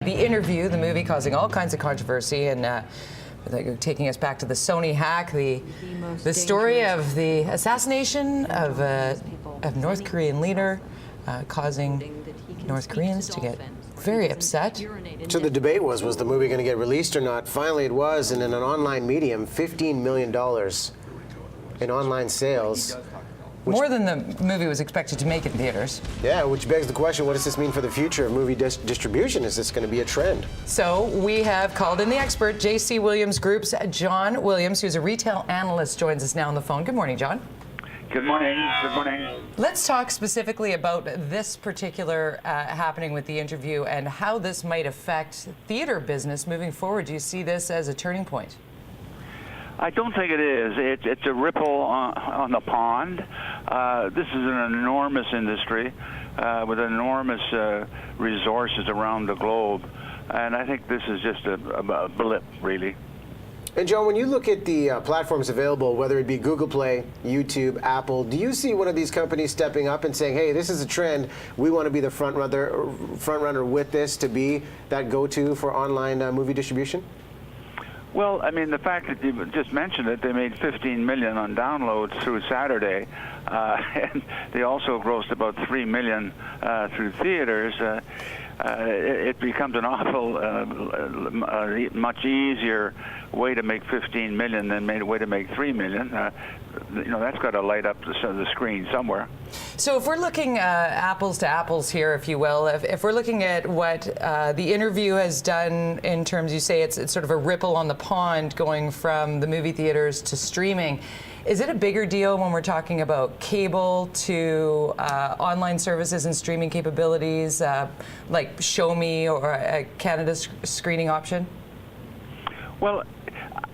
The Interview, the movie causing all kinds of controversy, and taking us back to the Sony hack, the story of the assassination of North Korean leader, causing North Koreans to get very upset. So the debate was the movie going to get released or not? Finally it was, and in an online medium, $15 million in online sales. More than the movie was expected to make in theaters. Yeah, which begs the question, what does this mean for the future of movie distribution? Is this going to be a trend? So we have called in the expert, J.C. Williams Group's John Williams, who's a retail analyst, joins us now on the phone. Good morning, John. Good morning. Good morning. Let's talk specifically about this particular happening with The Interview and how this might affect theater business moving forward. Do you see this as a turning point? I don't think it is. It's a ripple on the pond. This is an enormous industry with enormous resources around the globe, and I think this is just a blip, really. And John, when you look at the platforms available, whether it be Google Play, YouTube, Apple, do you see one of these companies stepping up and saying, hey, this is a trend, we want to be the front runner with this to be that go-to for online movie distribution? Well, I mean, the fact that you just mentioned it, they made 15 million on downloads through Saturday, and they also grossed about 3 million through theaters. It becomes an awful, much easier way to make 15 million than a way to make 3 million. You know, that's got to light up the screen somewhere. So if we're looking apples to apples here, if you will, if we're looking at what The Interview has done in terms, you say it's sort of a ripple on the pond going from the movie theaters to streaming, is it a bigger deal when we're talking about cable to online services and streaming capabilities like Show Me or a Canada screening option? Well,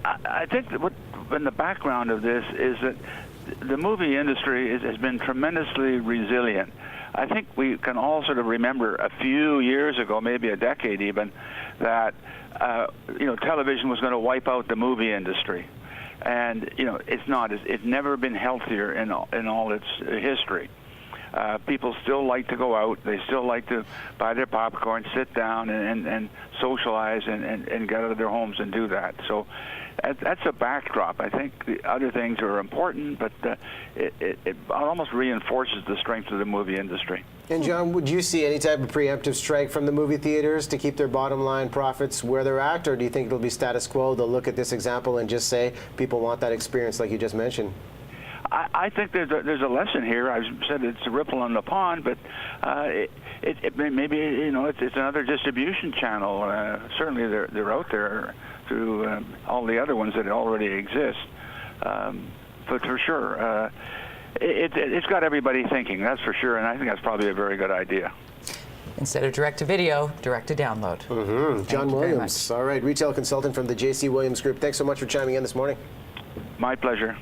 I think that what in the background of this is that the movie industry has been tremendously resilient. I think we can all sort of remember a few years ago, maybe a decade even, that television was going to wipe out the movie industry. And it's not. It's never been healthier in all its history. People still like to go out. They still like to buy their popcorn, sit down, and socialize, and get out of their homes and do that. So that's a backdrop. I think the other things are important, but it almost reinforces the strength of the movie industry. And John, would you see any type of preemptive strike from the movie theaters to keep their bottom line profits where they're at, or do you think it'll be status quo? They'll look at this example and just say people want that experience like you just mentioned? I think there's a lesson here. I said it's a ripple on the pond, but maybe it's another distribution channel. Certainly they're out there through all the other ones that already exist. But for sure, it's got everybody thinking. That's for sure, and I think that's probably a very good idea. Instead of direct to video, direct to download. Mm-hmm. John Williams, all right, retail consultant from the J.C. Williams Group. Thanks so much for chiming in this morning. My pleasure.